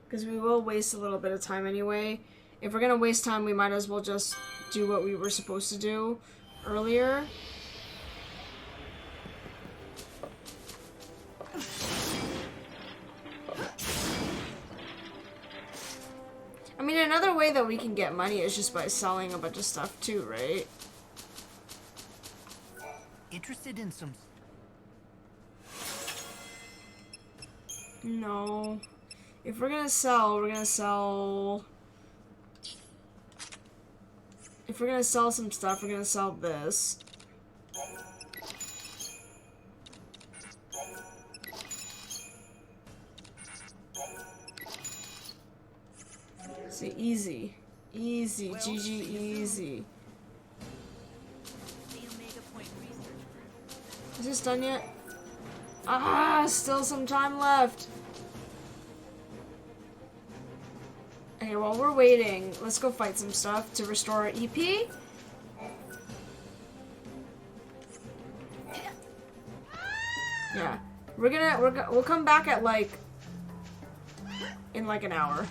Because we will waste a little bit of time anyway. If we're gonna waste time, we might as well just do what we were supposed to do earlier. I mean, another way that we can get money is just by selling a bunch of stuff too, right? Interested in some... No. If we're gonna sell, if we're gonna sell some stuff, we're gonna sell this. See, easy. Easy, GG, easy. Is this done yet? Ah, still some time left. Okay, while we're waiting, let's go fight some stuff to restore our EP. Yeah, we'll come back at like in like an hour.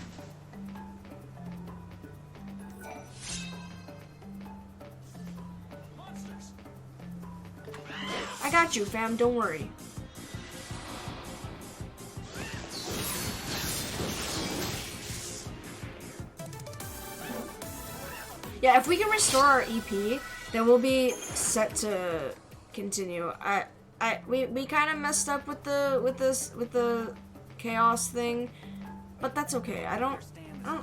I got you, fam. Don't worry. Yeah, if we can restore our EP, then we'll be set to continue. We kind of messed up with the chaos thing, but that's okay. I don't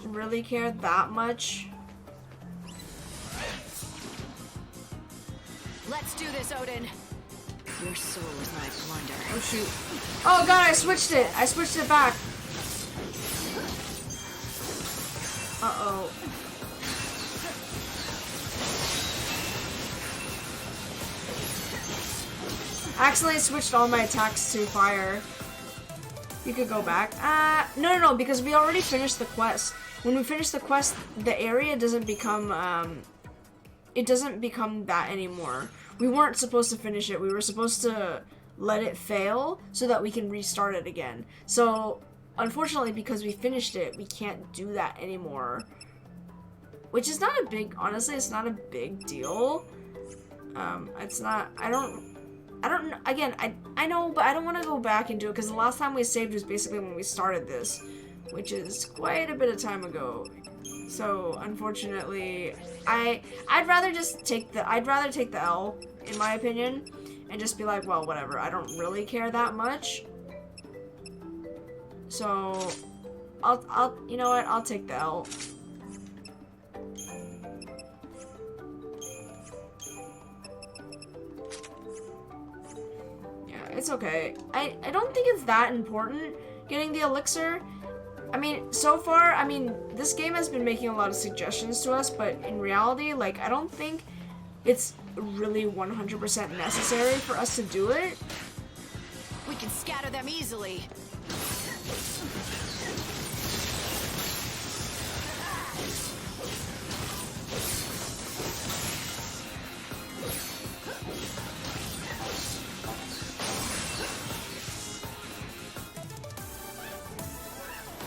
really care that much. Let's do this, Odin. Your soul is my plunder. Oh shoot! Oh god, I switched it. I switched it back. Uh-oh. I accidentally switched all my attacks to fire. You could go back. No, because we already finished the quest. When we finish the quest, the area doesn't become, it doesn't become that anymore. We weren't supposed to finish it. We were supposed to let it fail so that we can restart it again. So, unfortunately, because we finished it, we can't do that anymore. Which is not a big, honestly, it's not a big deal. It's not, I don't again, I know, but I don't want to go back and do it because the last time we saved was basically when we started this, which is quite a bit of time ago. So, unfortunately, I'd rather just take the L, in my opinion, and just be like, well, whatever, I don't really care that much. So, I'll you know what, I'll take the L. It's okay. I don't think it's that important getting the elixir. I mean, so far, I mean, this game has been making a lot of suggestions to us, but in reality, like, I don't think it's really 100% necessary for us to do it. We can scatter them easily.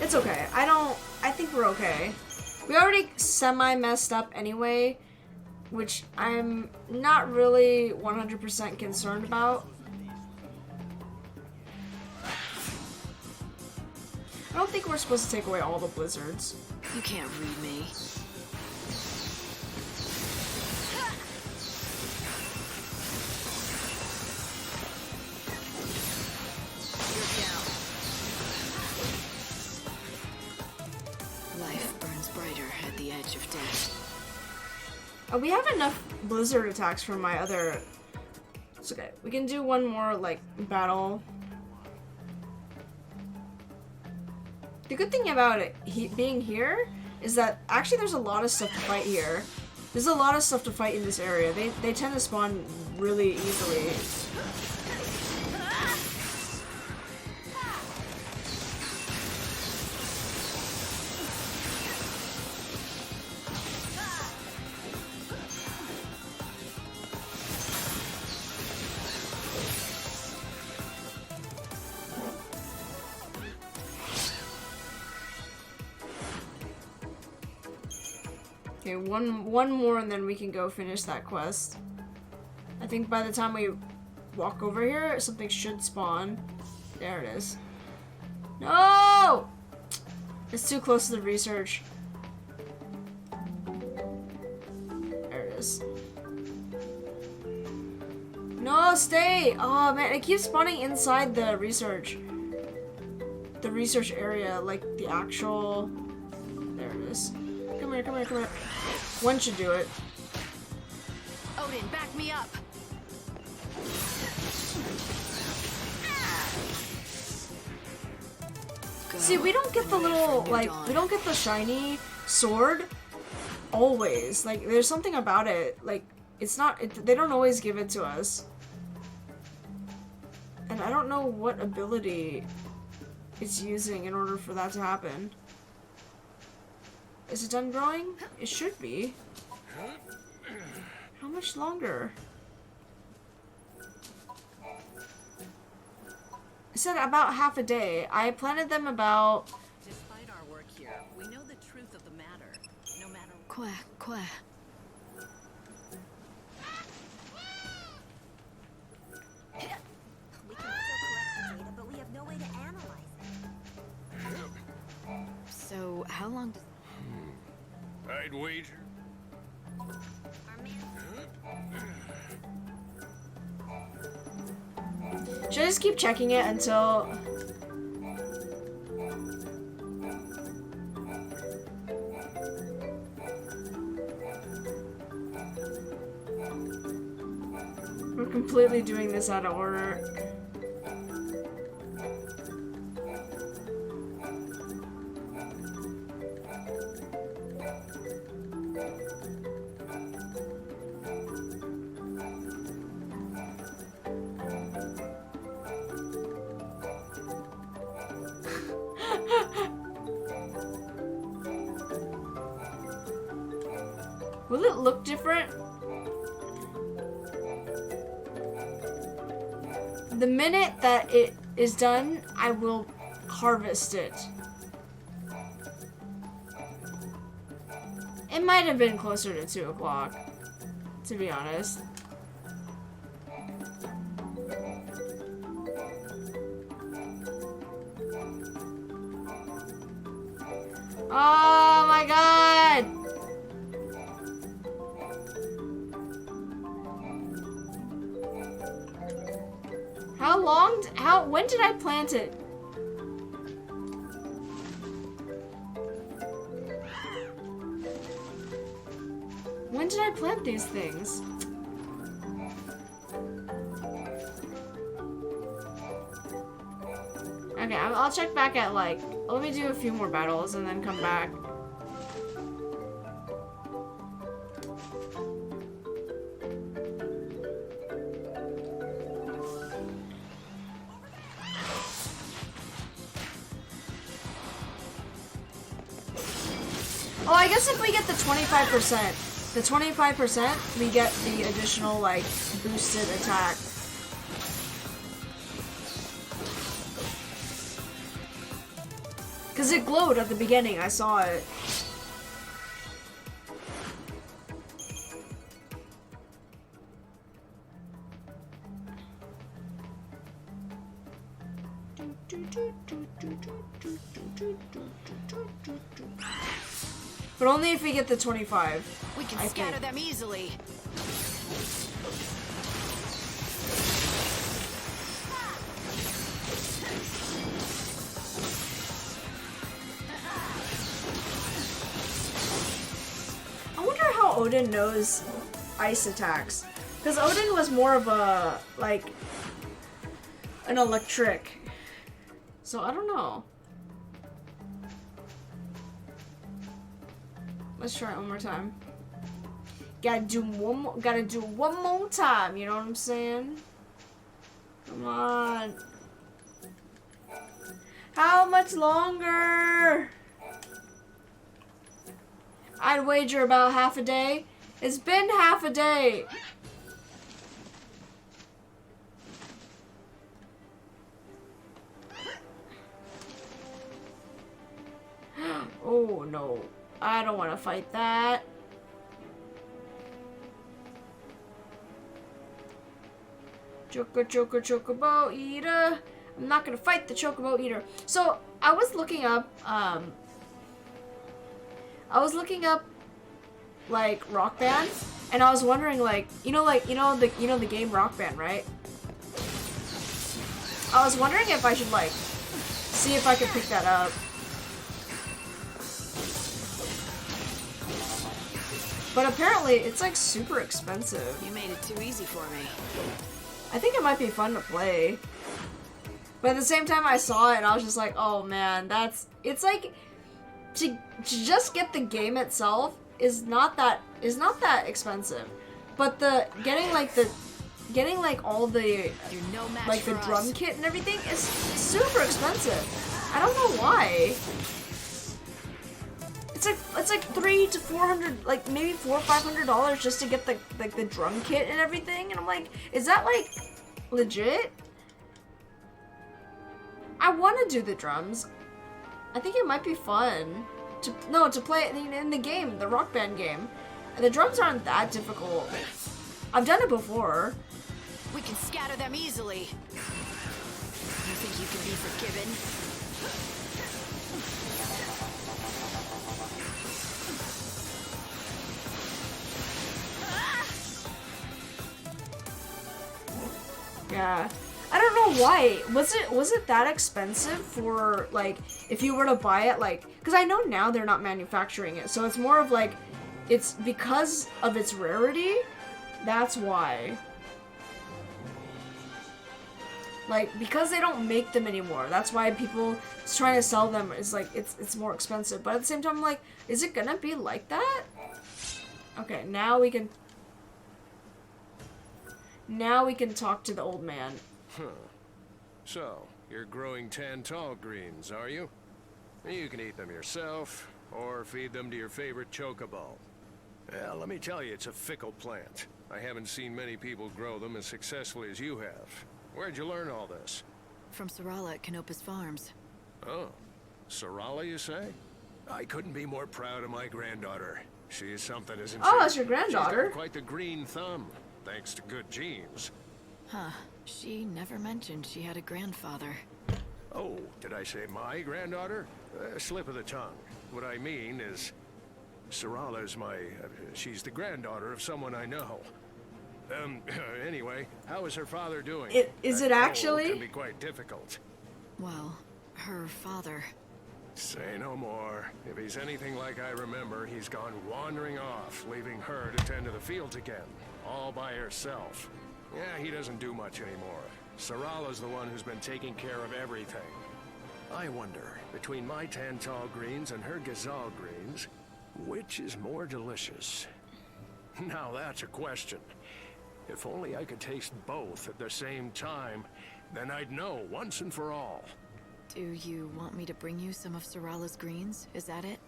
It's okay. I think we're okay. We already semi-messed up anyway, which I'm not really 100% concerned about. I don't think we're supposed to take away all the blizzards. You can't read me. Of death. We have enough blizzard attacks from my other. It's okay. We can do one more like battle. The good thing about it being here is that actually there's a lot of stuff to fight here. There's a lot of stuff to fight in this area. They tend to spawn really easily. Okay, one more and then we can go finish that quest. I think by the time we walk over here, something should spawn. There it is. No! It's too close to the research. There it is. No, stay! Oh man, it keeps spawning inside the research. The research area, like the actual... There it is. Come here, come here, come here. One should do it. Odin, back me up. See, we don't get the little, like, we don't get the shiny sword always. Like, there's something about it. Like, it's not, they don't always give it to us. And I don't know what ability it's using in order for that to happen. Is it done growing? It should be. How much longer? It said about half a day. I planted them about... Despite our work here, we know the truth of the matter. No matter Quack, quack. We can still collect the data, but we have no way to analyze it. So, how long does... I'd wager. Our man Should I just keep checking it until... We're completely doing this out of order. Will it look different? The minute that it is done, I will harvest it. It might have been closer to 2 o'clock, to be honest. Oh my god! How long? When did I plant it? When did I plant these things? Okay, I'll check back at like, let me do a few more battles and then come back. Oh, I guess if we get the 25%, we get the additional, like, boosted attack. Because it glowed at the beginning, I saw it. But only if we get the 25. we can I scatter think. them easily. I wonder how Odin knows ice attacks. Because Odin was more of a, like, an electric. So I don't know. Let's try it one more time. Gotta do one more time, you know what I'm saying? Come on. How much longer? I'd wager about half a day. It's been half a day. Oh no. I don't want to fight that. Chocobo eater. I'm not gonna fight the chocobo eater. So I was looking up like Rock Band, and I was wondering like you know the game Rock Band, right? I was wondering if I should like see if I could pick that up. But apparently it's like super expensive. You made it too easy for me. I think it might be fun to play. But at the same time I saw it and I was just like, oh man, it's like to just get the game itself is not that expensive. But getting all the You're no match like for the us. drum kit and everything is super expensive. I don't know why. It's like $300 to $400, like maybe $400 or $500 just to get the drum kit and everything, and I'm like, is that like legit? I want to do the drums. I think it might be fun to play it in the game, the Rock Band game. And the drums aren't that difficult. I've done it before. We can scatter them easily. You think you can be forgiven? Yeah. I don't know why. Was it that expensive for like if you were to buy it like cuz I know now they're not manufacturing it. So it's more of like it's because of its rarity. That's why. Like because they don't make them anymore. That's why people trying to sell them is like it's more expensive. But at the same time I'm like is it going to be like that? Okay, now we can talk to the old man. Huh. So, you're growing tall greens, are you? You can eat them yourself, or feed them to your favorite chocobo. Well, let me tell you, it's a fickle plant. I haven't seen many people grow them as successfully as you have. Where'd you learn all this? From Sarala at Canopus Farms. Oh, Sarala, you say? I couldn't be more proud of my granddaughter. She's something, isn't she? Oh, that's your She's granddaughter. got quite the green thumb, thanks to good genes. Huh. She never mentioned she had a grandfather. Oh, did I say my granddaughter? Slip of the tongue. What I mean is, Sarala's she's the granddaughter of someone I know. Anyway, how is her father doing? Is it That actually? cold can be quite difficult. Well, her father. Say no more. If he's anything like I remember, he's gone wandering off, leaving her to tend to the fields again, all by herself. Yeah, he doesn't do much anymore. Sarala's the one who's been taking care of everything. I wonder, between my Tantal greens and her Gazal greens, which is more delicious? Now that's a question. If only I could taste both at the same time, then I'd know once and for all. Do you want me to bring you some of Sarala's greens? Is that it?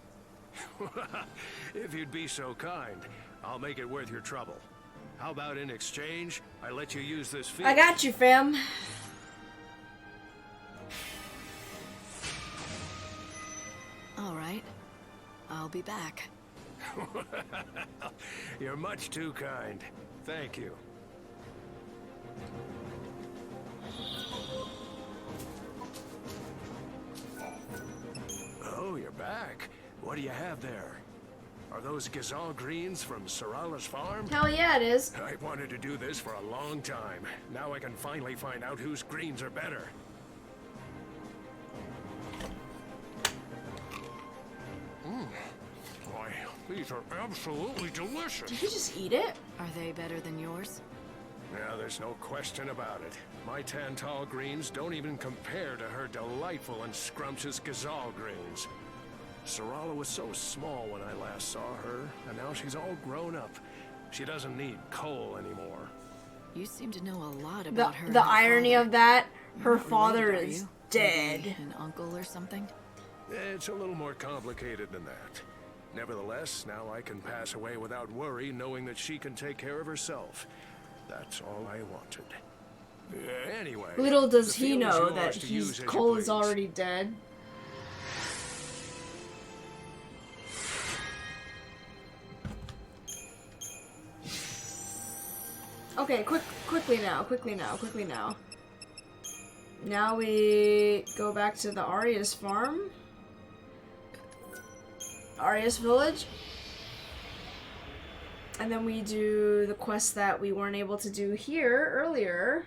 If you'd be so kind, I'll make it worth your trouble. How about in exchange, I let you use this field? I got you, fam. All right. I'll be back. You're much too kind. Thank you. Oh, you're back. What do you have there? Are those Gazal greens from Sarala's farm? Hell yeah, it is. I wanted to do this for a long time. Now I can finally find out whose greens are better. Why, these are absolutely delicious. Did you just eat it? Are they better than yours? Yeah, there's no question about it. My Tantal greens don't even compare to her delightful and scrumptious Gazal greens. Sarala was so small when I last saw her, and now she's all grown up. She doesn't need coal anymore. You seem to know a lot about her. The irony of that, her Not father related, are is you? dead. Maybe an uncle or something? It's a little more complicated than that. Nevertheless, now I can pass away without worry, knowing that she can take care of herself. That's all I wanted. Anyway... Little does the he field is know yours that to use as you Cole is please. already dead. Okay, quickly now. Now we go back to the Arya's farm. Arya's village. And then we do the quest that we weren't able to do here earlier.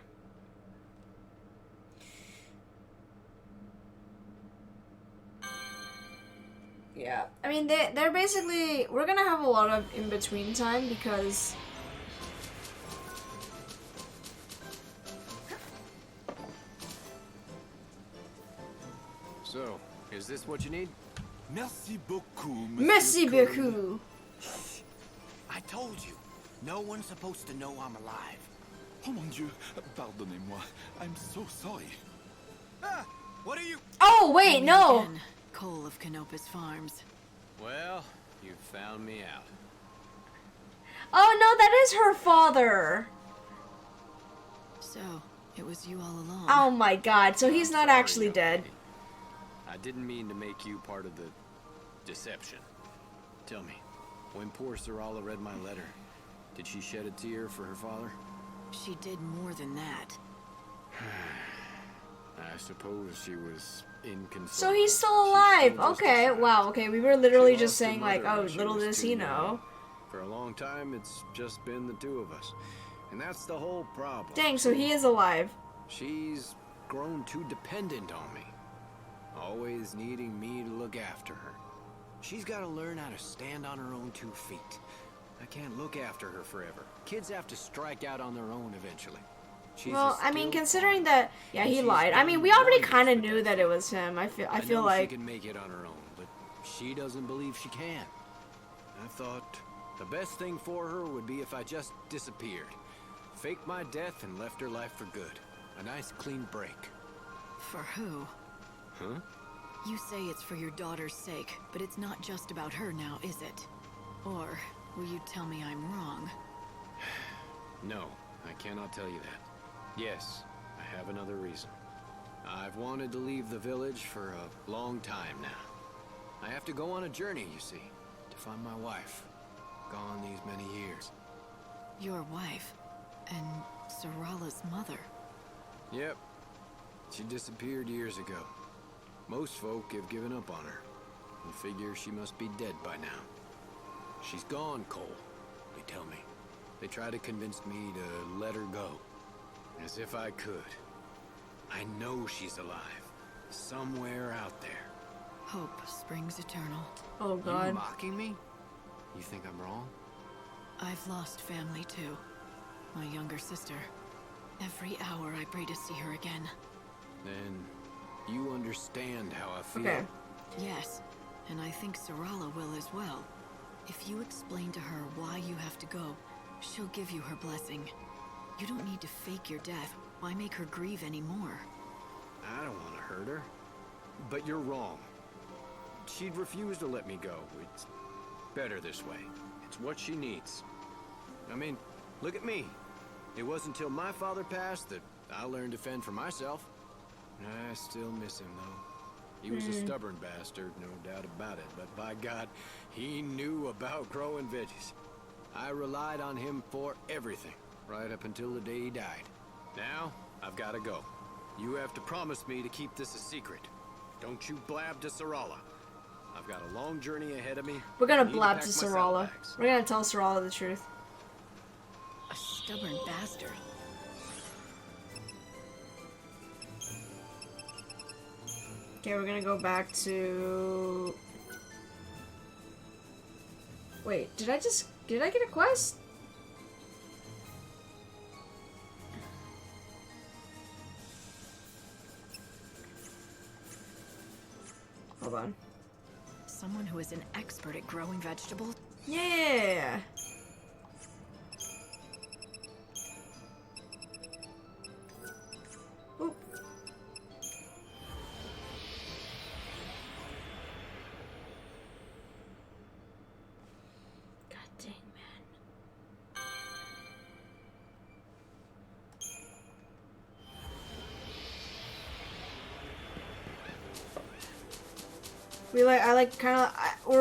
Yeah, I mean, they're basically... We're gonna have a lot of in-between time because... So, is this what you need? Merci beaucoup, Merci beaucoup! I told you, no one's supposed to know I'm alive. Oh mon Dieu, pardonnez-moi. I'm so sorry. Ah, what are you? Oh, wait, Me no! again, Cole of Canopus Farms. Well, you found me out. Oh, no, that is her father! So, it was you all along. Oh my god, so he's not actually dead. I didn't mean to make you part of the deception. Tell me, when poor Sarala read my letter, did she shed a tear for her father? She did more than that. I suppose she was inconsolable. So he's still She alive! seemed just Okay, a child. wow, okay, we were literally She just lost her saying like, mother oh, when she little was does too he young. know. For a long time, it's just been the two of us. And that's the whole problem. Dang, so he is alive. She's grown too dependent on me. Always needing me to look after her. She's got to learn how to stand on her own 2 feet. I can't look after her forever. Kids have to strike out on their own eventually. She's Well, a I mean, still considering farmer, that, yeah, and he she's lied. I mean, we done already wonders kind of for knew that that it family. was him. I feel know like... she can make it on her own, but she doesn't believe she can. I thought the best thing for her would be if I just disappeared. Faked my death and left her life for good. A nice clean break. For who? Huh? You say it's for your daughter's sake, but it's not just about her now, is it? Or will you tell me I'm wrong? No, I cannot tell you that. Yes, I have another reason. I've wanted to leave the village for a long time now. I have to go on a journey, you see, to find my wife. Gone these many years. Your wife and Sarala's mother. Yep. She disappeared years ago. Most folk have given up on her and figure she must be dead by now. She's gone, Cole, they tell me. They try to convince me to let her go. As if I could. I know she's alive. Somewhere out there. Hope springs eternal. Oh, You God. mocking me? You think I'm wrong? I've lost family too. My younger sister. Every hour I pray to see her again. Then you understand how I feel. Okay. Yes, and I think Sarala will as well. If you explain to her why you have to go, she'll give you her blessing. You don't need to fake your death. Why make her grieve anymore? I don't want to hurt her. But you're wrong. She'd refuse to let me go. It's better this way. It's what she needs. I mean, look at me. It wasn't until my father passed that I learned to fend for myself. I still miss him, though. He was a stubborn bastard, no doubt about it. But by God, he knew about growing veggies. I relied on him for everything, right up until the day he died. Now, I've got to go. You have to promise me to keep this a secret. Don't you blab to Sarala. I've got a long journey ahead of me. We're gonna I need blab pack to my Sarala. saddlebags. We're gonna tell Sarala the truth. A stubborn bastard. Okay, we're gonna go back to... Wait, did I get a quest? Hold on. Someone who is an expert at growing vegetables? Yeah! Oop. God dang, man.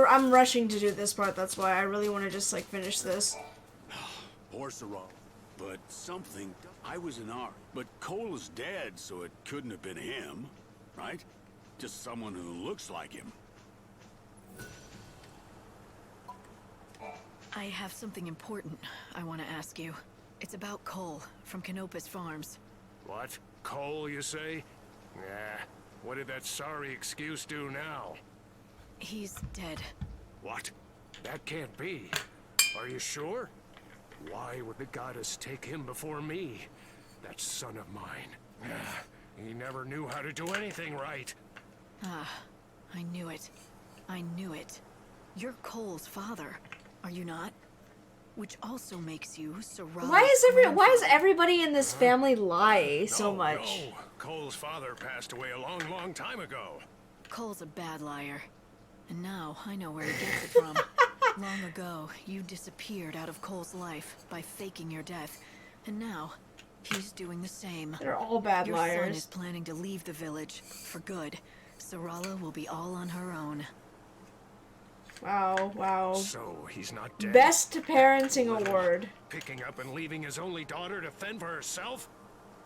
I'm rushing to do this part, that's why I really want to just, like, finish this. Poor Sarala. but something... I was in art, but Cole is dead, so it couldn't have been him, right? Just someone who looks like him. I have something important I want to ask you. It's about Cole from Canopus Farms. What? Cole, you say? Nah. What did that sorry excuse do now? He's dead. What? That can't be. Are you sure? Why would the goddess take him before me? That son of mine. He never knew how to do anything right. Ah, I knew it. I knew it. You're Cole's father, are you not? Which also makes you Sorrel. Why is everybody in this family lie so much? No. Cole's father passed away a long, long time ago. Cole's a bad liar. And now I know where he gets it from. Long ago, you disappeared out of Cole's life by faking your death. And now, he's doing the same. They're all bad your liars. Your son is planning to leave the village for good. Sorrel will be all on her own. Wow, wow. So, he's not dead? Best parenting award. Picking up and leaving his only daughter to fend for herself?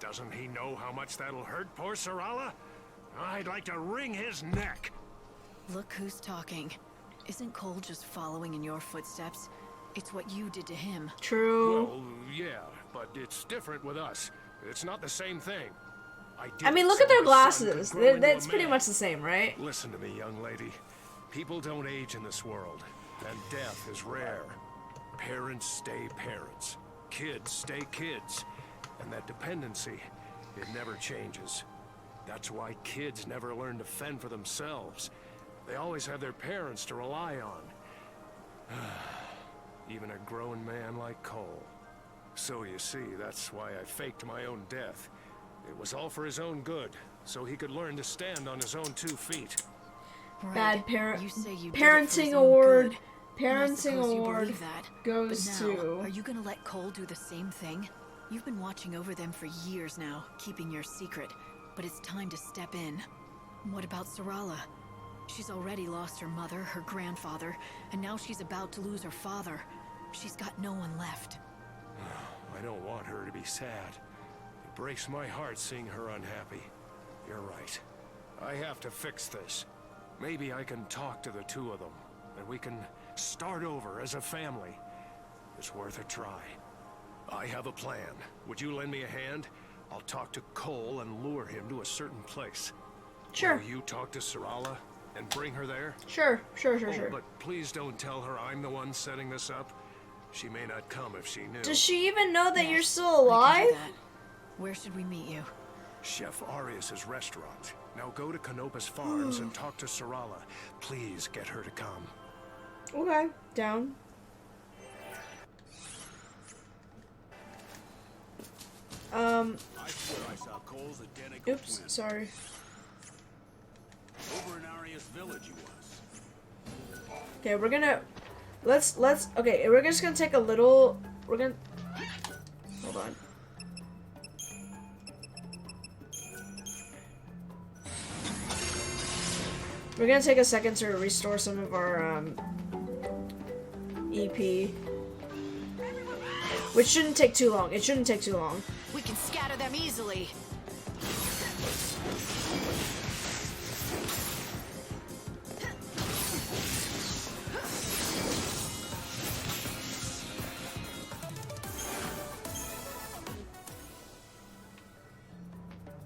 Doesn't he know how much that'll hurt poor Sorrel? I'd like to wring his neck. Look who's talking. Isn't Cole just following in your footsteps? It's what you did to him. True. Well, yeah, but it's different with us. It's not the same thing. I mean, look at their glasses. That's pretty much the same, right? Listen to me, young lady. People don't age in this world, and death is rare. Parents stay parents. Kids stay kids. And that dependency, it never changes. That's why kids never learn to fend for themselves. They always have their parents to rely on. Even a grown man like Cole. So you see, that's why I faked my own death. It was all for his own good, so he could learn to stand on his own 2 feet. Right. Bad parent. You say you Parenting award. Good. Parenting award That. goes but now, to. Are you gonna let Cole do the same thing? You've been watching over them for years now, keeping your secret. But it's time to step in. What about Sorrel? She's already lost her mother, her grandfather, and now she's about to lose her father. She's got no one left. I don't want her to be sad. It breaks my heart seeing her unhappy. You're right. I have to fix this. Maybe I can talk to the 2 of them, and we can start over as a family. It's worth a try. I have a plan. Would you lend me a hand? I'll talk to Cole and lure him to a certain place. Sure. Will you talk to Sorrel and bring her there? Sure. But please don't tell her I'm the one setting this up. She may not come if she knew. Does she even know that Yes, you're still I can alive? do that. Where should we meet you? Chef Arias's restaurant. Now go to Canopus Farms and talk to Sorrel. Please get her to come. Okay, down. I swear I saw Cole's identical Oops, twin. sorry. Over in Arias Village he was. Okay, we're gonna okay, we're just gonna take a little hold on. We're gonna take a second to restore some of our EP. Which shouldn't take too long. It shouldn't take too long. We can scatter them easily.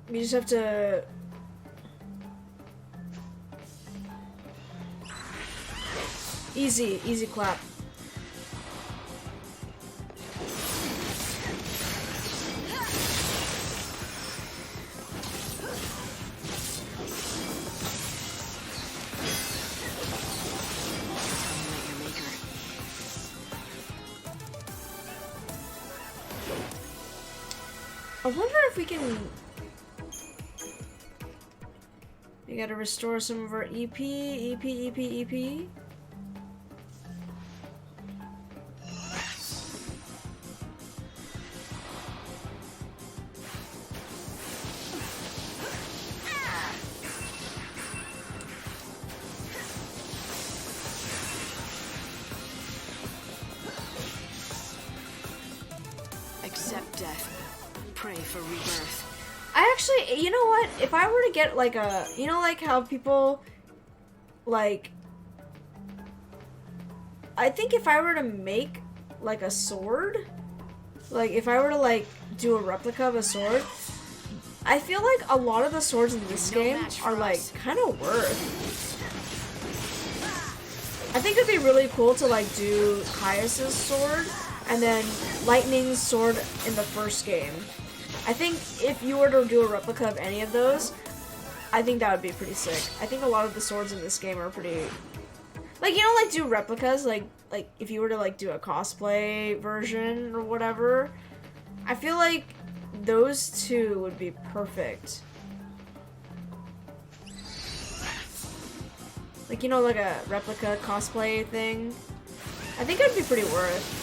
You just have to... Easy clap. I wonder if we can... We gotta restore some of our EP. Accept death. Pray for rebirth. I actually, you know what? If I were to get like a, you know, like how people, like, I think if I were to make like a sword, like if I were to like do a replica of a sword, I feel like a lot of the swords in this game are like kind of worth. I think it'd be really cool to like do Caius's sword and then Lightning's sword in the first game. I think if you were to do a replica of any of those, I think that would be pretty sick. I think a lot of the swords in this game are pretty, like, you know, like do replicas, like if you were to like do a cosplay version or whatever, I feel like those two would be perfect. Like, you know, like a replica cosplay thing. I think it'd be pretty worth.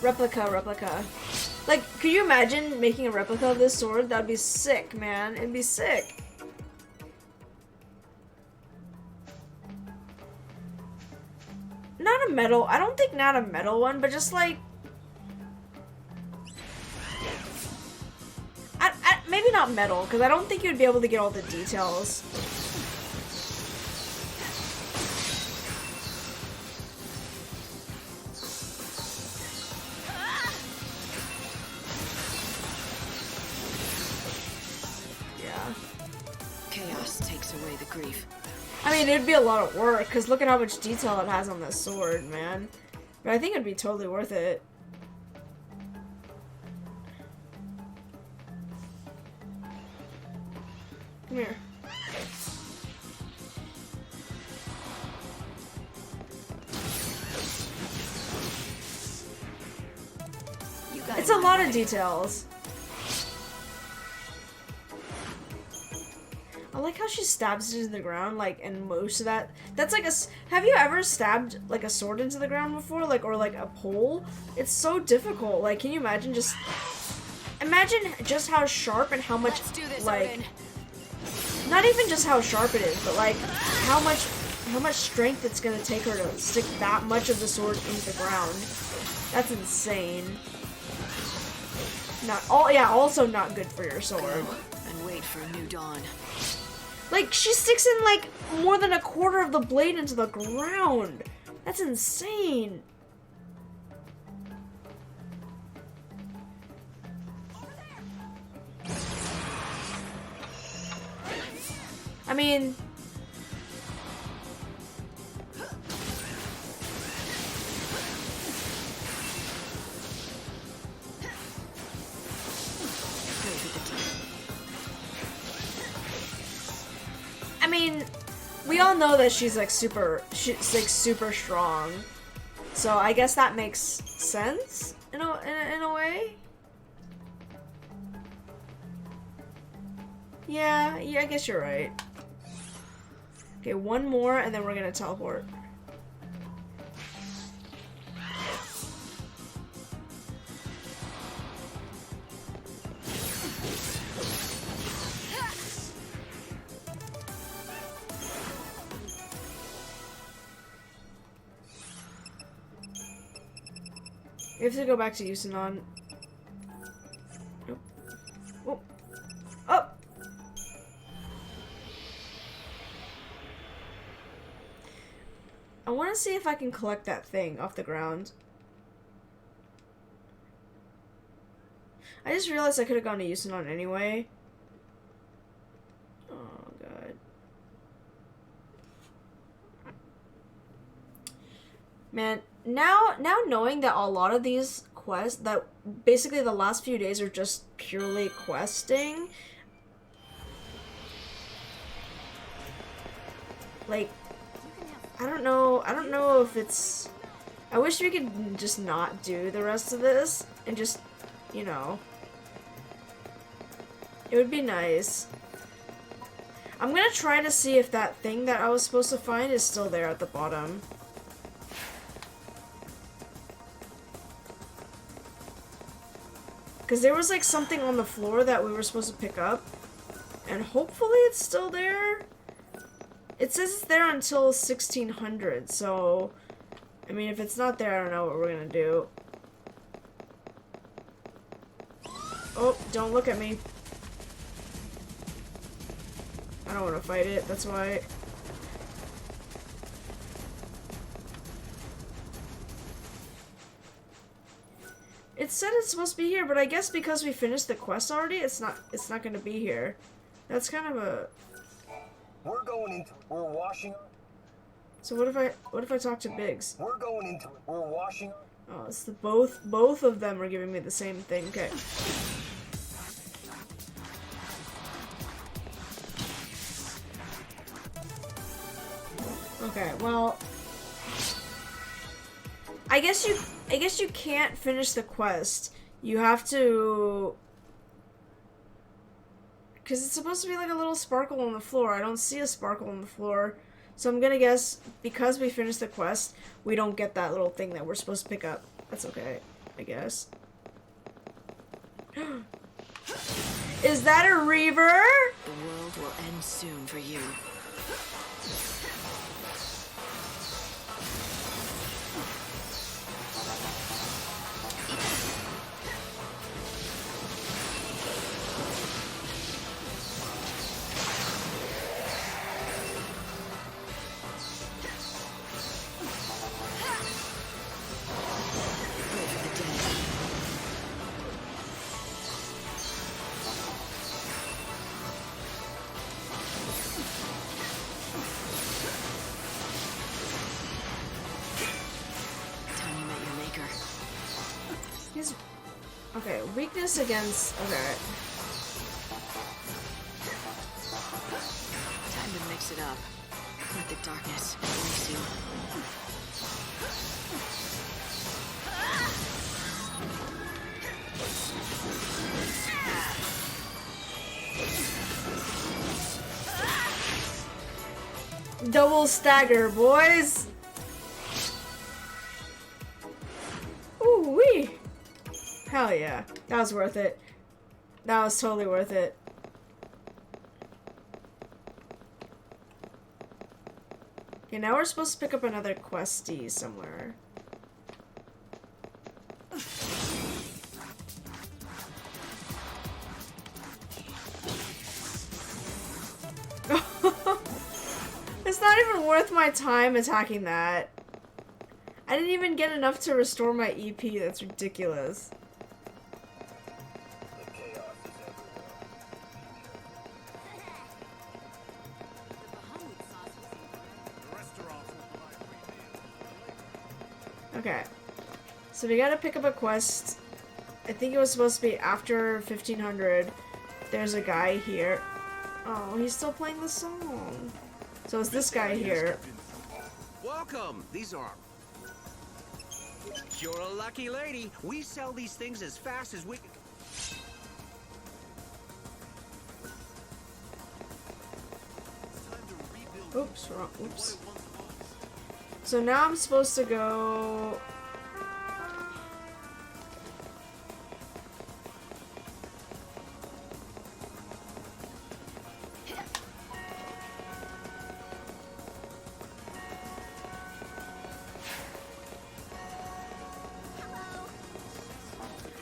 Replica. Like, could you imagine making a replica of this sword? That'd be sick, man. It'd be sick. Not a metal. I don't think not a metal one, but just like... maybe not metal, because I don't think you'd be able to get all the details. Yeah. Chaos takes away the grief. I mean, it'd be a lot of work, because look at how much detail it has on this sword, man. But I think it'd be totally worth it. Come here. It's a lot of details. I like how she stabs it into the ground, like, and most of that. That's like a. Have you ever stabbed like a sword into the ground before, like, or like a pole? It's so difficult. Like, can you imagine just? Imagine just how sharp and how much, like, Odin. not even just how sharp it is, but like how much strength it's gonna take her to stick that much of the sword into the ground. That's insane. Not all. Yeah, also not good for your sword. And wait for a new dawn. Like, she sticks in, like, more than a quarter of the blade into the ground. That's insane. I mean... I mean, we all know that she's like super strong, so I guess that makes sense in a way. Yeah, I guess you're right. Okay, one more, and then we're gonna teleport. We have to go back to Yusunon. Nope. Oh. Oh! I want to see if I can collect that thing off the ground. I just realized I could have gone to Yusunon anyway. Oh, God. Man, now knowing that a lot of these quests, that basically the last few days are just purely questing, like, I don't know if it's, I wish we could just not do the rest of this and just, you know, it would be nice. I'm gonna try to see if that thing that I was supposed to find is still there at the bottom. Because there was like something on the floor that we were supposed to pick up, And hopefully it's still there. It says it's there until 1600, so... I mean, if it's not there, I don't know what we're gonna do. Oh, don't look at me. I don't want to fight it, that's why. It said it's supposed to be here, but I guess because we finished the quest already, it's not gonna be here. That's kind of a... We're washing. So what if I talk to Biggs? We're washing. Oh, it's the both of them are giving me the same thing. Okay. Okay, well, I guess you can't finish the quest. You have to, because it's supposed to be like a little sparkle on the floor. I don't see a sparkle on the floor. So I'm gonna guess because we finished the quest, we don't get that little thing that we're supposed to pick up. That's okay, I guess. Is that a Reaver? The world will end soon for you. Okay, weakness against... Okay. Time to mix it up. Let the darkness erase you. Double stagger, boys! Ooh wee! Hell yeah. That was worth it. That was totally worth it. Okay, now we're supposed to pick up another questie somewhere. It's not even worth my time attacking that. I didn't even get enough to restore my EP. That's ridiculous. Okay. So we gotta pick up a quest. I think it was supposed to be after 1500. There's a guy here. Oh, he's still playing the song. So it's this guy here. Welcome. These are... You're a lucky lady. We sell these things as fast as we... Oops, wrong. Oops. So now I'm supposed to go...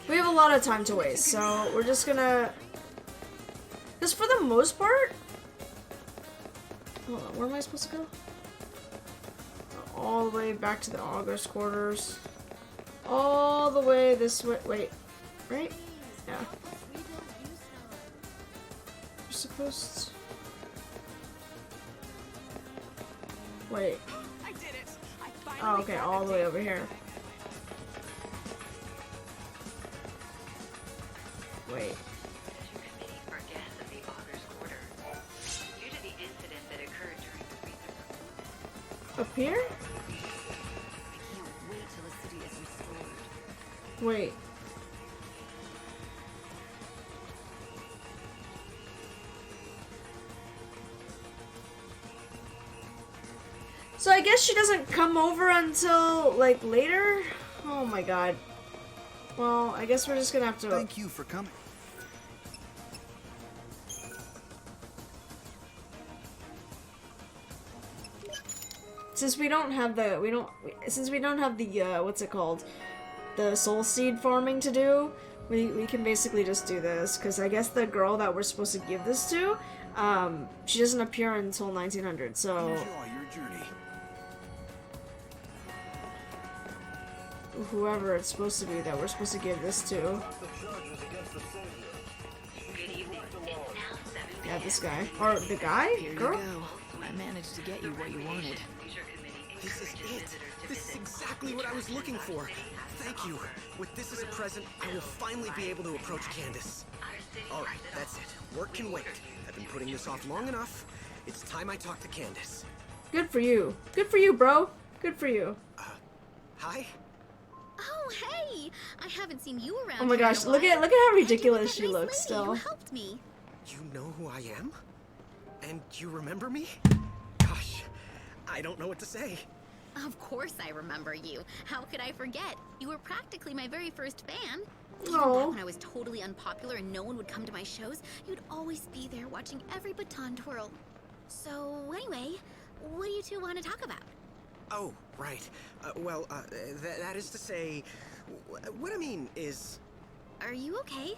We have a lot of time to waste, so we're just gonna... Because for the most part... Hold on, where am I supposed to go? All the way back to the August quarters. All the way this way. Wait. Right? Yeah. You're supposed to... Wait. Oh, okay, all the way over here. Wait. Up here? Wait. So I guess she doesn't come over until, like, later? Oh my god. Well, I guess we're just gonna have to... Thank you for coming. since we don't have the what's it called, the soul seed farming to do, we can basically just do this, because I guess the girl that we're supposed to give this to, she doesn't appear until 1900, so Enjoy your journey. whoever it's supposed to be that we're supposed to give this to. Yeah, this guy. Or the guy? Here Girl? you go. I managed to get you what you wanted. This is it. This is exactly what I was looking for. Thank you. With this as a present, I will finally be able to approach Candace. All right, that's it. Work can wait. I've been putting this off long enough. It's time I talk to Candace. Good for you. Good for you, bro. Good for you. Hi? Oh, hey! I haven't seen you around. Oh my here in gosh, a look at while. how How'd you ridiculous meet that she nice looks lady still. who helped me? You know who I am? And you remember me? Gosh, I don't know what to say. Of course I remember you. How could I forget? You were practically my very first fan. Even Aw. back when I was totally unpopular and no one would come to my shows, you'd always be there watching every baton twirl. So anyway, what do you two want to talk about? Oh, right. That is to say, what I mean is, Are you okay?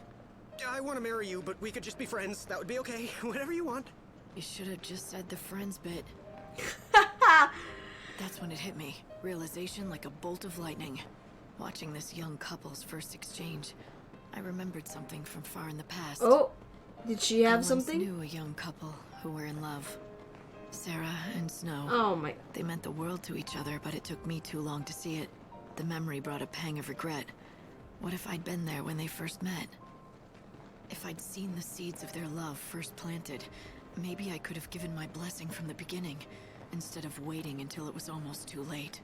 I want to marry you, but we could just be friends. That would be okay. Whatever you want. You should have just said the friends bit. That's when it hit me. Realization like a bolt of lightning. Watching this young couple's first exchange, I remembered something from far in the past. Oh, did she I have once something? knew a young couple who were in love. Sarah and Snow. Oh my. They meant the world to each other, but it took me too long to see it. The memory brought a pang of regret. What if I'd been there when they first met? If I'd seen the seeds of their love first planted, maybe I could have given my blessing from the beginning, instead of waiting until it was almost too late.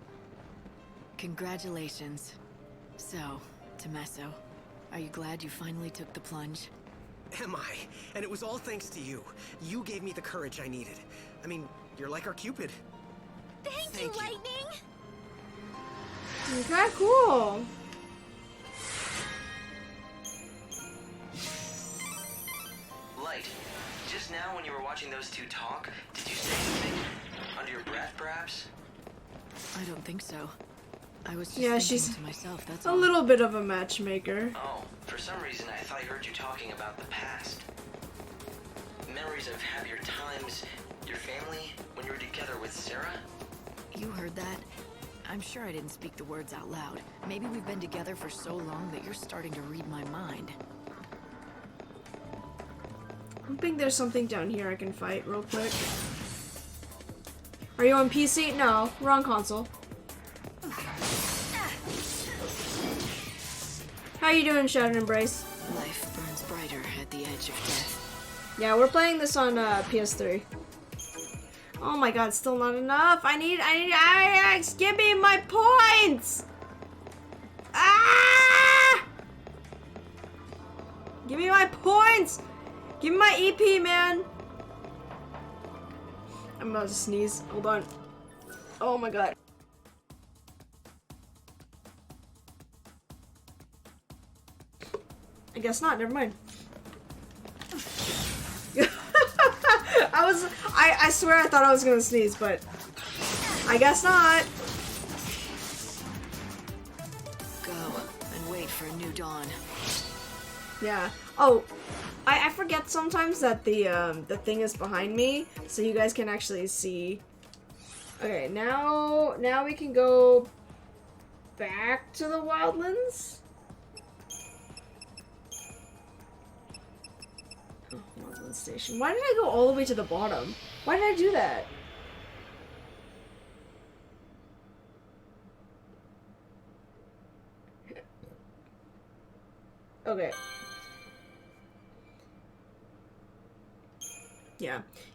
Congratulations. So, Tommaso, are you glad you finally took the plunge? Am I? And it was all thanks to you. You gave me the courage I needed. I mean, you're like our Cupid. Thank you, Lightning! Okay, cool. Light, just now when you were watching those two talk, did you say something? Under your breath, perhaps? I don't think so. I was just Yeah, thinking she's to myself, that's a all. little bit of a matchmaker. Oh, for some reason I thought I heard you talking about the past. Memories of happier times, your family, when you were together with Sarah? You heard that? I'm sure I didn't speak the words out loud. Maybe we've been together for so long that you're starting to read my mind. I think there's something down here I can fight real quick. Are you on PC? No, we're on console. How you doing, Shattered Embrace? Life burns brighter at the edge of death. Yeah, we're playing this on PS3. Oh my god, still not enough. I need, give me my points! Ah! Give me my points! Give me my EP, man! I'm about to sneeze. Hold on. Oh my god. I guess not, never mind. I swear I thought I was gonna sneeze, but I guess not. Go and wait for a new dawn. Yeah. Oh, I forget sometimes that the thing is behind me, so you guys can actually see. Okay, now we can go back to the Wildlands. Oh, Wildlands Station. Why did I go all the way to the bottom? Why did I do that? Okay.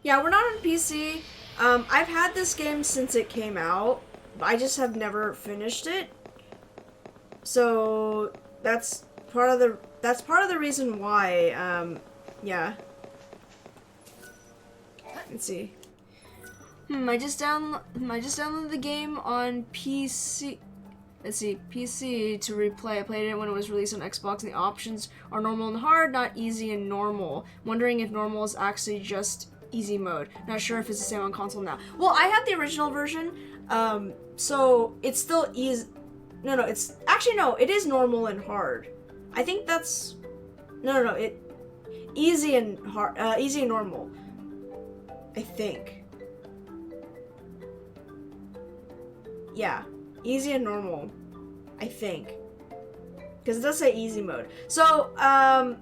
Yeah, we're not on PC. I've had this game since it came out. I just have never finished it. So that's part of the reason why. Yeah. Let's see. I just downloaded the game on PC. Let's see, PC to replay. I played it when it was released on Xbox, and the options are normal and hard, not easy and normal. Wondering if normal is actually just easy mode. Not sure if it's the same on console now. Well, I have the original version, so it's still easy. No, it's actually no. It is normal and hard. I think that's no. It easy and hard, easy and normal. I think. Yeah, easy and normal. I think. Because it does say easy mode. So, I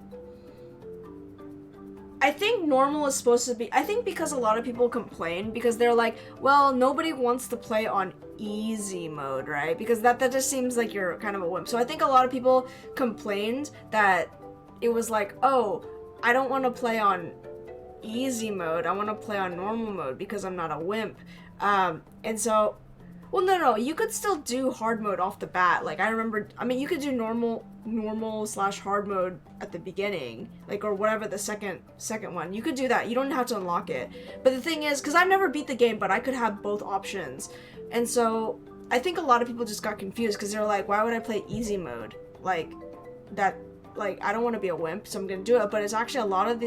think normal is supposed to be... I think because a lot of people complain, because they're like, well, nobody wants to play on easy mode, right? Because that just seems like you're kind of a wimp. So I think a lot of people complained that it was like, oh, I don't want to play on easy mode. I want to play on normal mode because I'm not a wimp. And so... Well, no, you could still do hard mode off the bat. Like, I remember, I mean, you could do normal/hard mode at the beginning, like, or whatever the second one. You could do that. You don't have to unlock it. But the thing is, because I've never beat the game, but I could have both options. And so, I think a lot of people just got confused, because they're like, why would I play easy mode? Like, I don't want to be a wimp, so I'm gonna do it. But it's actually a lot of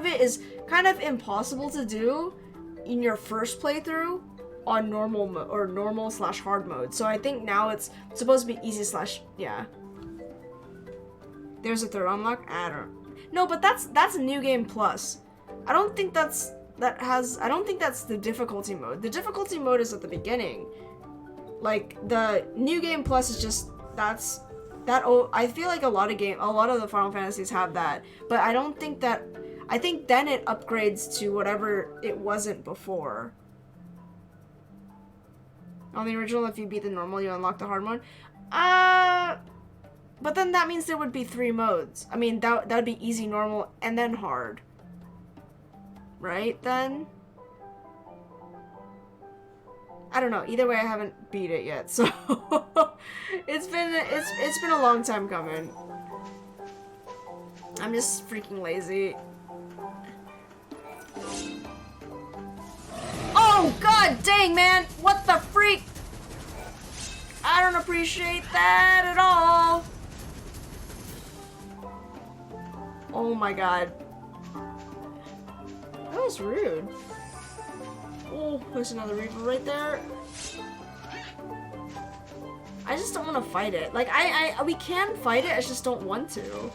it is kind of impossible to do in your first playthrough on normal/hard mode. So I think now it's supposed to be easy / yeah. There's a third unlock? No, but that's New Game Plus. I don't think that's the difficulty mode. The difficulty mode is at the beginning. Like, the New Game Plus is just, I feel like a lot of the Final Fantasies have that, but I think then it upgrades to whatever it wasn't before. On the original, if you beat the normal, you unlock the hard mode. But then that means there would be 3 modes. I mean, that would be easy, normal, and then hard. Right, then? I don't know. Either way, I haven't beat it yet, so... it's been a long time coming. I'm just freaking lazy. Oh, god dang, man! What the freak? I don't appreciate that at all. Oh my god. That was rude. Oh, there's another Reaper right there. I just don't want to fight it. Like, we can fight it, I just don't want to.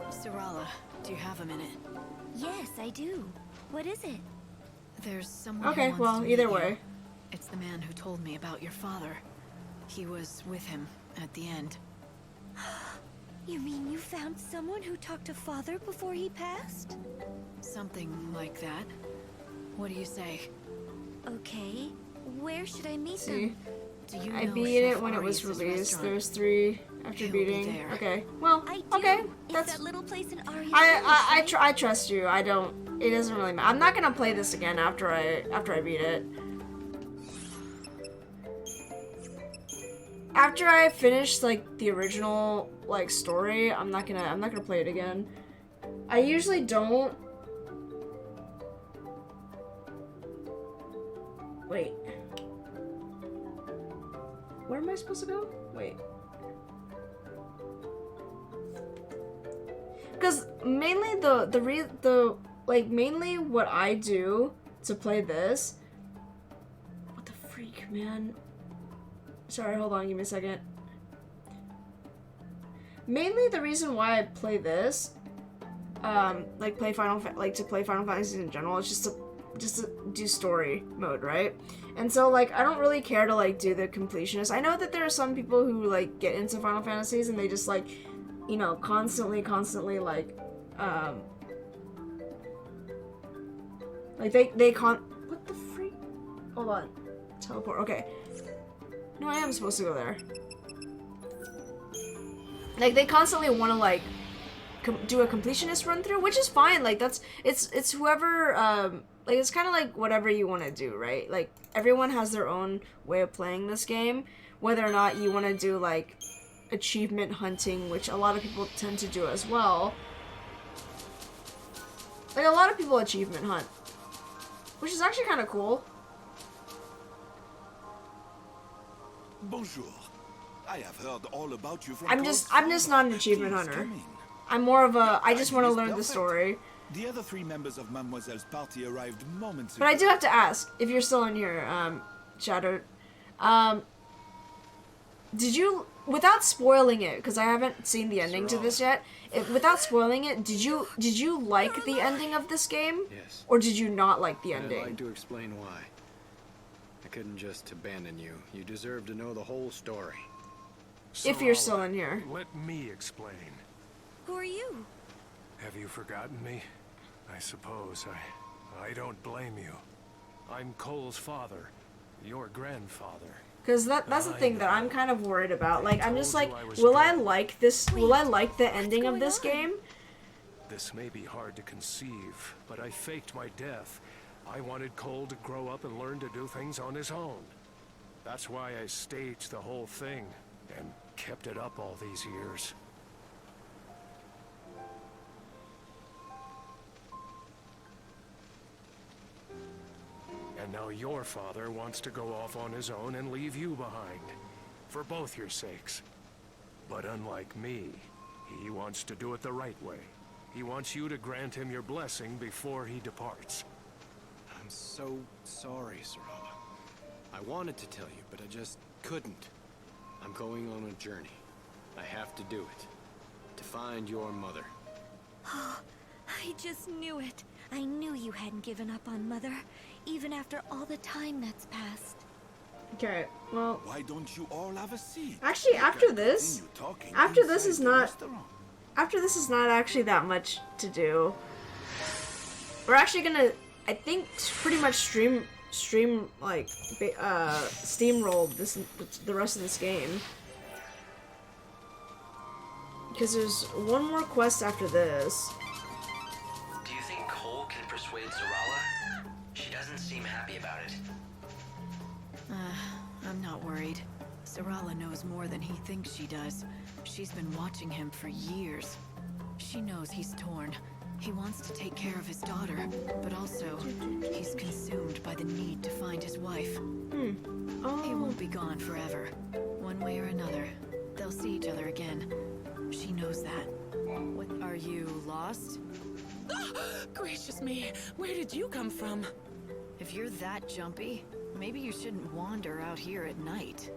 Sarala, do you have a minute? Yes, I do. What is it? There's someone Okay, who wants well, to meet either you. way. It's the man who told me about your father. He was with him at the end. You mean you found someone who talked to Father before he passed? Something like that. What do you say? Okay. Where should I meet See, them? Do you I know beat Chef it when it was Arias' released. restaurant? There's 3 after He'll be beating. there. Okay, well, I do. okay. Is that little place in Arias? I trust you. I don't. It doesn't really matter. I'm not gonna play this again after I beat it. After I finish like the original like story, I'm not gonna play it again. I usually don't. Wait. Where am I supposed to go? Wait. Because mainly mainly what I do to play this. What the freak, man? Sorry, hold on, give me a second. Mainly the reason why I play this, play Final Fantasy in general, is just to do story mode, right? And so like I don't really care to like do the completionist. I know that there are some people who like get into Final Fantasies and they just like, you know, constantly like what the freak? Hold on. Teleport. Okay. No, I am supposed to go there. Like they constantly want to like do a completionist run through, which is fine. Like it's whoever like it's kind of like whatever you want to do, right? Like everyone has their own way of playing this game, whether or not you want to do like achievement hunting, which a lot of people tend to do as well. Like a lot of people achievement hunt, which is actually kind of cool. Bonjour. I have heard all about you from I'm just not an achievement hunter. I'm more of a I just want to learn the story. The other 3 members of Mademoiselle's party arrived moments But ago. I do have to ask, if you're still in here, Shattered, did you, without spoiling it, because I haven't seen the ending to this yet, without spoiling it, did you like the ending of this game? Yes. Or did you not like the I'd ending? like to explain why. I couldn't just abandon you. You deserve to know the whole story. If you're still in here. Let me explain. Who are you? Have you forgotten me? I suppose I don't blame you. I'm Cole's father, your grandfather. Because that's the thing that I'm kind of worried about. Like, I'm just like, I was will I dead. like this? Will I like the ending of this game? This may be hard to conceive, but I faked my death. I wanted Cole to grow up and learn to do things on his own. That's why I staged the whole thing and kept it up all these years. And now your father wants to go off on his own and leave you behind. For both your sakes. But unlike me, he wants to do it the right way. He wants you to grant him your blessing before he departs. I'm so sorry, Sarala. I wanted to tell you, but I just couldn't. I'm going on a journey. I have to do it. To find your mother. Oh, I just knew it. I knew you hadn't given up on Mother, even after all the time that's passed. Okay, well... Why don't you all have a seat? Actually, after this is not... After this is not actually that much to do. We're actually gonna, I think, pretty much like, steamroll the rest of this game. Because there's one more quest after this. Do you think Cole can persuade Sarala? She doesn't seem happy about it. I'm not worried. Sarala knows more than he thinks she does. She's been watching him for years. She knows he's torn. He wants to take care of his daughter, but also, he's consumed by the need to find his wife. He won't be gone forever. One way or another, they'll see each other again. She knows that. Are you lost? Gracious me, where did you come from? If you're that jumpy, maybe you shouldn't wander out here at night.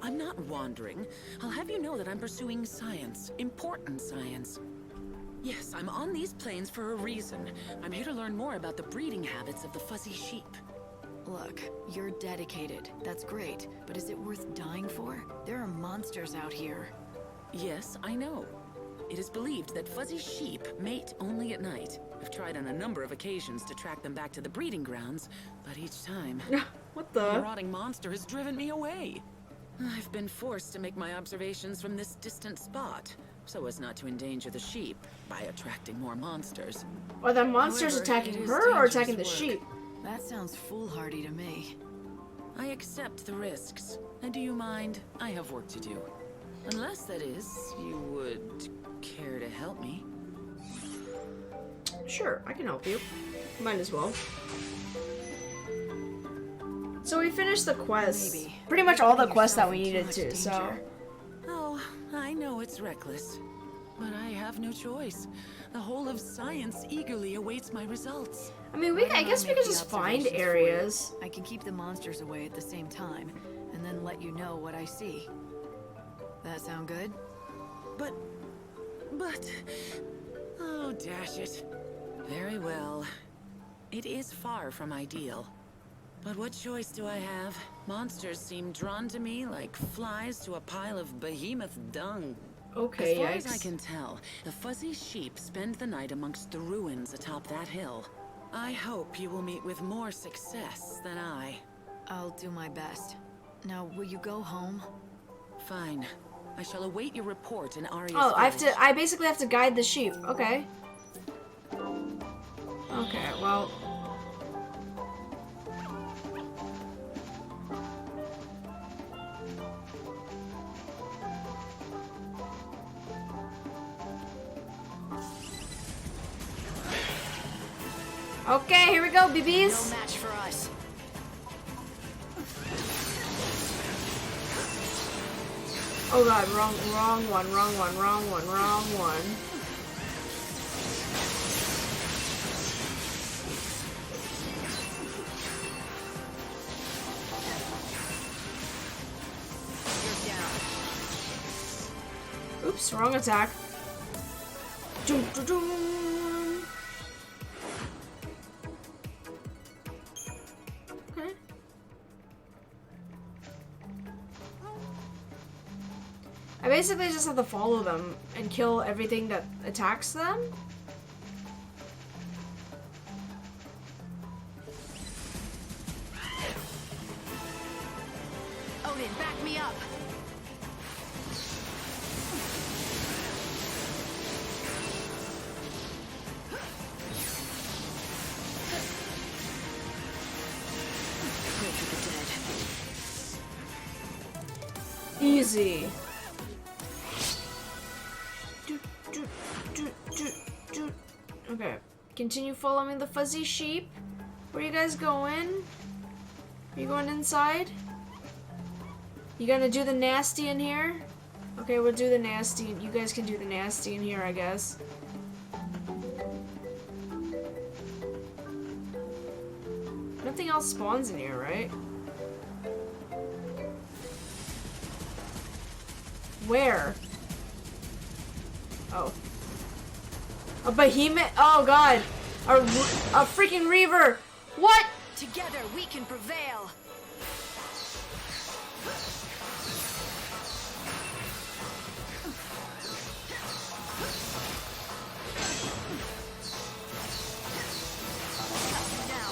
I'm not wandering. I'll have you know that I'm pursuing science. Important science. Yes, I'm on these plains for a reason. I'm here to learn more about the breeding habits of the fuzzy sheep. Look, you're dedicated. That's great. But is it worth dying for? There are monsters out here. Yes, I know. It is believed that fuzzy sheep mate only at night. I've tried on a number of occasions to track them back to the breeding grounds, but each time... What the? The marauding monster has driven me away. I've been forced to make my observations from this distant spot, so as not to endanger the sheep by attracting more monsters. Are the monsters However, attacking it is her or dangerous attacking the work. sheep? That sounds foolhardy to me. I accept the risks. And do you mind? I have work to do. Unless, that is, you would care to help me. Sure, I can help you. Might as well. So we finished the quest. Maybe. Pretty much all the quests that we Yourself in needed too to, much so... danger. Oh, I know it's reckless. But I have no choice. The whole of science eagerly awaits my results. I mean, I guess we could just find areas. I can keep the monsters away at the same time, and then let you know what I see. That sound good? But... Oh, dash it. Very well. It is far from ideal. But what choice do I have? Monsters seem drawn to me like flies to a pile of behemoth dung. Okay, as far yikes. as I can tell, the fuzzy sheep spend the night amongst the ruins atop that hill. I hope you will meet with more success than I. I'll do my best. Now, will you go home? Fine. I shall await your report in Arya's Oh, village. I basically have to guide the sheep. Okay. Okay, well... Okay, here we go, BBs. No match for us. Oh god, wrong one. Oops, wrong attack. Dun, dun, dun. Okay. I basically just have to follow them and kill everything that attacks them. Odin, back me up. Pray for the dead. Easy. Okay. Continue following the fuzzy sheep. Where are you guys going? Are you going inside? You gonna do the nasty in here? Okay, we'll do the nasty. You guys can do the nasty in here, I guess. Nothing else spawns in here, right? Where? Oh. A behemoth? Oh god. A freaking reaver. What? Together we can prevail. Now.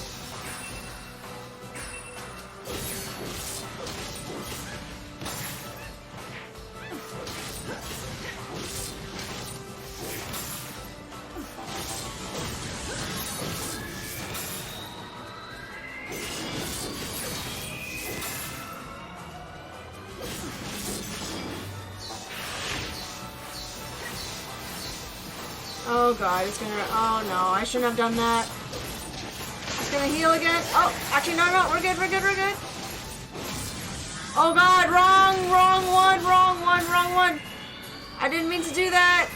Oh god, it's gonna. Oh no, I shouldn't have done that. It's gonna heal again. Oh, actually, no, no, we're good, we're good, we're good. Oh god, wrong one. I didn't mean to do that.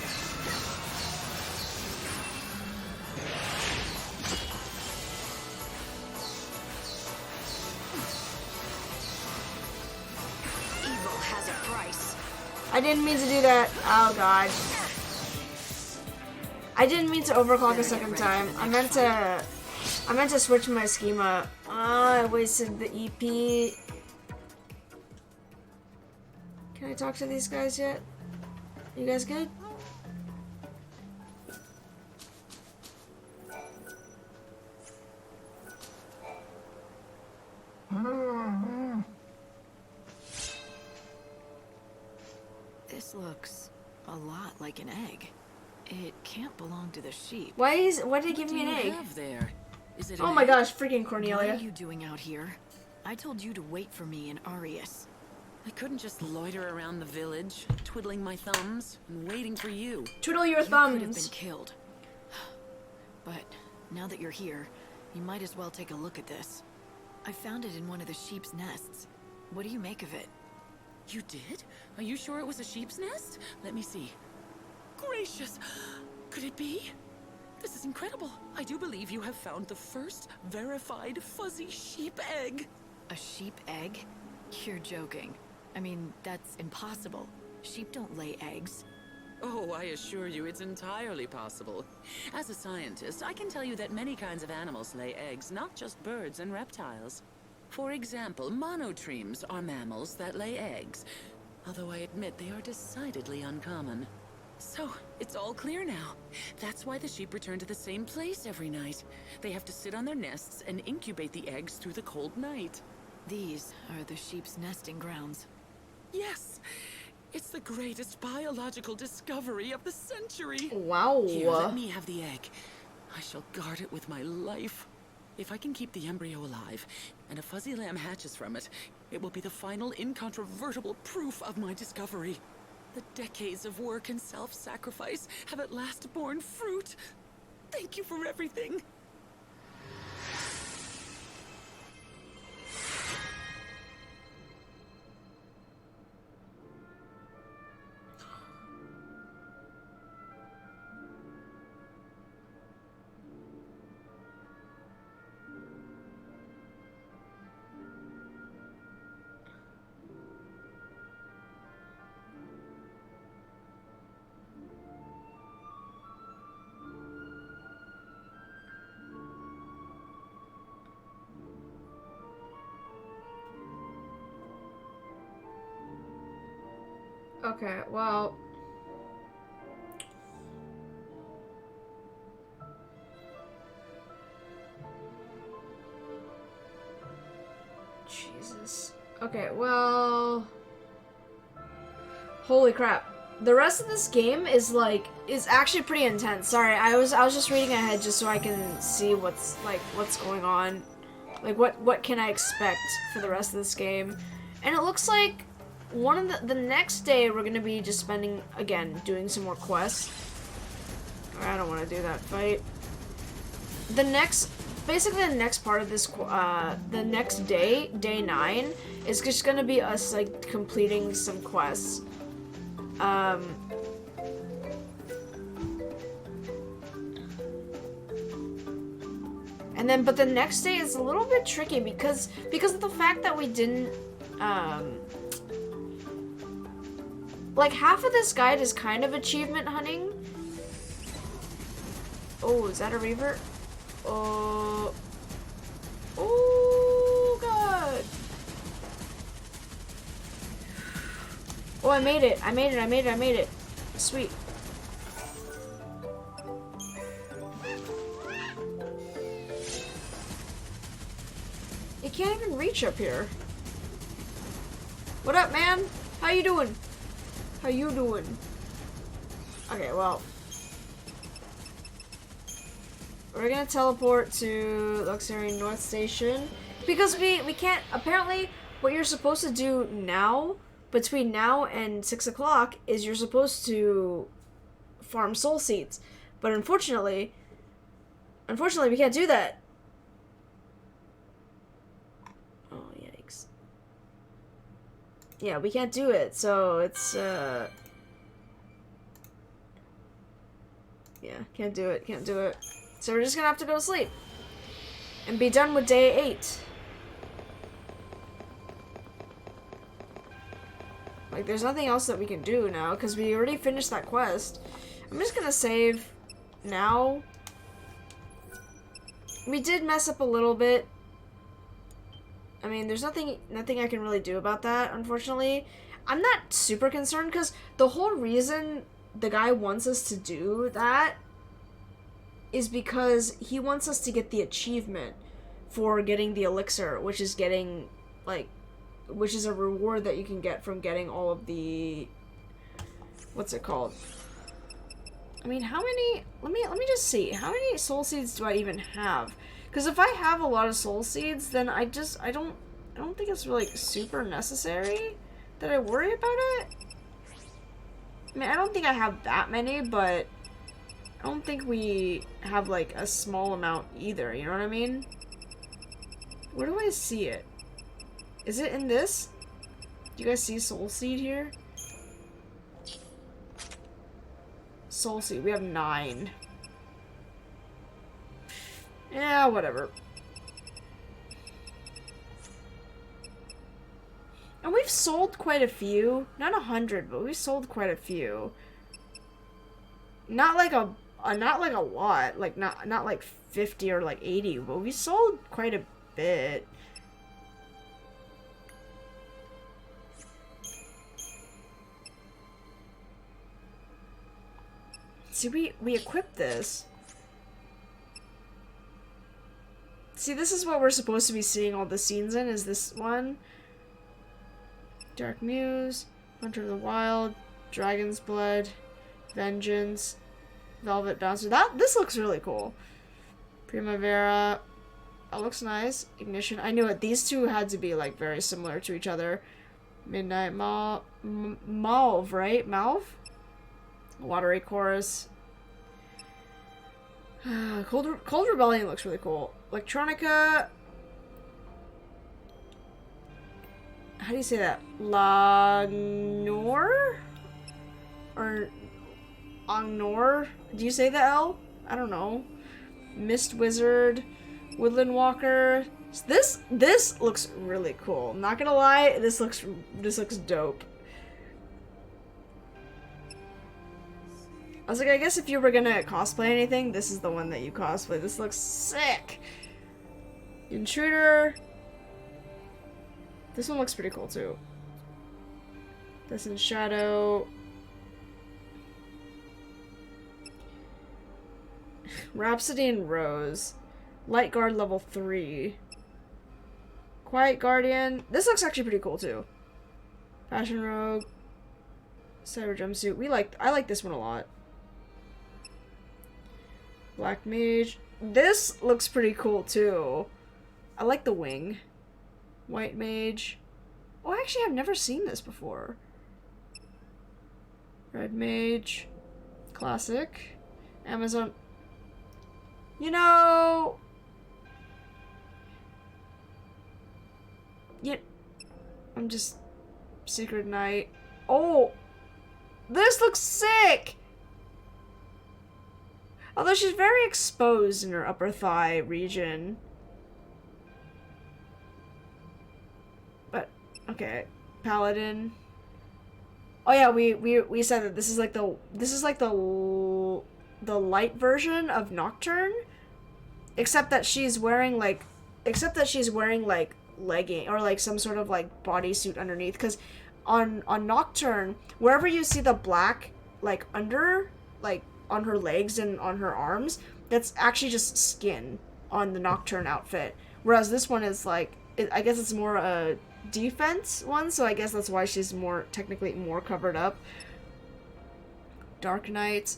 Evil has a price. I didn't mean to do that. Oh god. I didn't mean to overclock a second time. I meant to switch my schema. I wasted the EP. Can I talk to these guys yet? You guys good? This looks a lot like an egg. It can't belong to the sheep. Why did it give me an egg? There? Is it Oh my gosh, freaking Cornelia. What are you doing out here? I told you to wait for me in Arius. I couldn't just loiter around the village, twiddling my thumbs and waiting for you. Twiddle your You could have thumbs. been killed. But now that you're here, you might as well take a look at this. I found it in one of the sheep's nests. What do you make of it? You did? Are you sure it was a sheep's nest? Let me see. Gracious! Could it be? This is incredible. I do believe you have found the first verified fuzzy sheep egg. A sheep egg? You're joking. I mean, that's impossible. Sheep don't lay eggs. Oh, I assure you it's entirely possible. As a scientist, I can tell you that many kinds of animals lay eggs, not just birds and reptiles. For example, monotremes are mammals that lay eggs, although I admit they are decidedly uncommon. So, it's all clear now. That's why the sheep return to the same place every night. They have to sit on their nests and incubate the eggs through the cold night. These are the sheep's nesting grounds. Yes! It's the greatest biological discovery of the century! Wow. Here, let me have the egg. I shall guard it with my life. If I can keep the embryo alive, and a fuzzy lamb hatches from it, it will be the final incontrovertible proof of my discovery. The decades of work and self-sacrifice have at last borne fruit. Thank you for everything. Okay, well. Jesus. Okay, well. Holy crap. The rest of this game is actually pretty intense. Sorry, I was just reading ahead just so I can see what's going on. Like what can I expect for the rest of this game? And it looks like one of the next day we're gonna be just spending again doing some more quests. I don't want to do that fight. Basically the next part of this the next day, day 9, is just gonna be us like completing some quests. And then, but the next day is a little bit tricky because of the fact that we didn't, like half of this guide is kind of achievement hunting. Oh, is that a revert? Oh, God. Oh, I made it. I made it. Sweet. You can't even reach up here. What up, man? How you doing? How you doing? Okay, well. We're gonna teleport to Luxury North Station. Because we can't, apparently, what you're supposed to do now, between now and 6 o'clock, is you're supposed to farm soul seeds. But unfortunately, we can't do that. Oh, yikes. Yeah, we can't do it, so it's, yeah, can't do it. So we're just gonna have to go to sleep. And be done with day 8. Like, there's nothing else that we can do now, because we already finished that quest. I'm just gonna save now. We did mess up a little bit. I mean, there's nothing I can really do about that, unfortunately. I'm not super concerned, because the whole reason the guy wants us to do that is because he wants us to get the achievement for getting the elixir, which is getting, like, which is a reward that you can get from getting all of the, what's it called? I mean, how many, let me just see, how many soul seeds do I even have? Because if I have a lot of soul seeds, then I don't think it's really super necessary that I worry about it. I mean, I don't think I have that many, but I don't think we have, like, a small amount either, you know what I mean? Where do I see it? Is it in this? Do you guys see soul seed here? Soul seed, we have 9. Yeah, whatever. And we've sold quite a few. Not 100, but we've sold quite a few. Not like a lot. Like not like 50 or like 80, but we sold quite a bit. See, we equipped this. See, this is what we're supposed to be seeing all the scenes in, is this one. Dark Muse, Hunter of the Wild, Dragon's Blood, Vengeance, Velvet Dancer. This looks really cool. Primavera. That looks nice. Ignition. I knew it. These two had to be, like, very similar to each other. Midnight Mauve, right? Mauve? Watery Chorus. Cold Rebellion looks really cool. Electronica. How do you say that? Lagnor? Or Ongnor? Do you say the L? I don't know. Mist Wizard. Woodland Walker. This looks really cool. I'm not gonna lie, this looks dope. I was like, I guess if you were gonna cosplay anything, this is the one that you cosplay. This looks sick. Intruder. This one looks pretty cool too. This in Shadow. Rhapsody and Rose. Light Guard level 3. Quiet Guardian. This looks actually pretty cool too. Fashion Rogue. Cyber Jumpsuit. I like this one a lot. Black Mage. This looks pretty cool too. I like the wing. White Mage. Oh, actually, I've never seen this before. Red Mage. Classic. Amazon. You know... Yeah. I'm just... Secret Knight. Oh! This looks sick! Although she's very exposed in her upper thigh region. But, okay. Paladin. Oh yeah, we said that this is like the light version of Nocturne. Except that she's wearing like legging or like some sort of like bodysuit underneath, because on Nocturne, wherever you see the black like under like on her legs and on her arms, that's actually just skin on the Nocturne outfit, whereas this one is like I guess it's more a defense one, so I guess that's why she's technically more covered up. Dark Knight.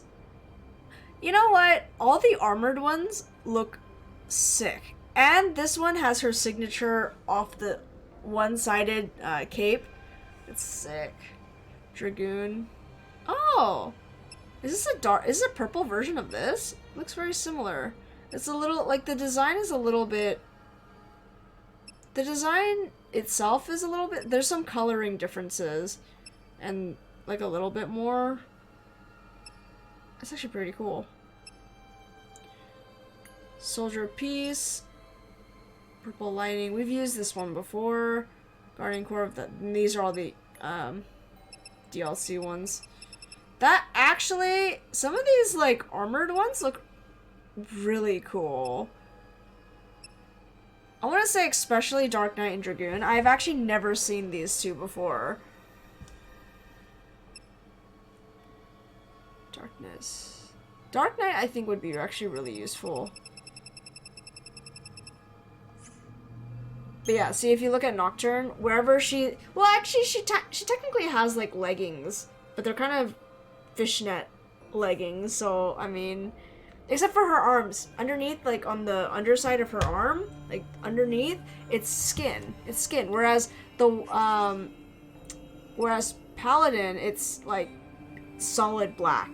You know what? All the armored ones look sick. And this one has her signature off the one-sided cape. It's sick. Dragoon. Oh! Is this a purple version of this? Looks very similar. It's a little, like, the design is a little bit... The design itself is a little bit... There's some coloring differences. And, like, a little bit more... That's actually pretty cool. Soldier of Peace. Purple Lightning. We've used this one before. Guardian Corps of the... These are all the DLC ones. That actually... Some of these, like, armored ones look really cool. I want to say especially Dark Knight and Dragoon. I've actually never seen these two before. Darkness. Dark Knight, I think, would be actually really useful. But yeah, see, if you look at Nocturne, wherever she... Well, actually, she technically has, like, leggings. But they're kind of fishnet leggings, so, I mean... Except for her arms. Underneath, like, on the underside of her arm, like, underneath, it's skin. It's skin. Whereas the, Whereas Paladin, it's, like, solid black.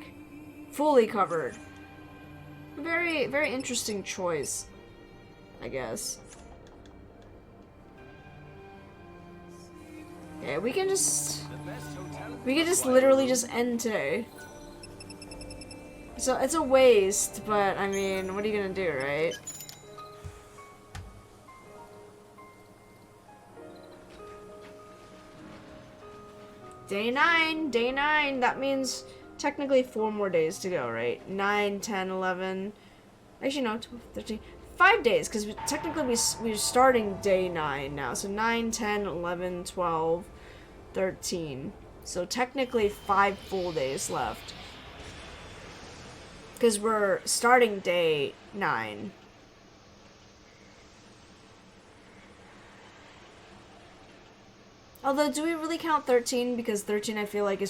Fully covered. Very, very interesting choice, I guess. Yeah, we can just literally just end today. So it's a waste, but I mean, what are you gonna do, right? Day 9, that means technically 4 more days to go, right? 9, 10, 11, actually no, 12, 13, 5 days, because technically we're starting day 9 now, so 9, 10, 11, 12, 13, so technically 5 full days left, because we're starting day 9. Although, do we really count 13? Because 13 I feel like is just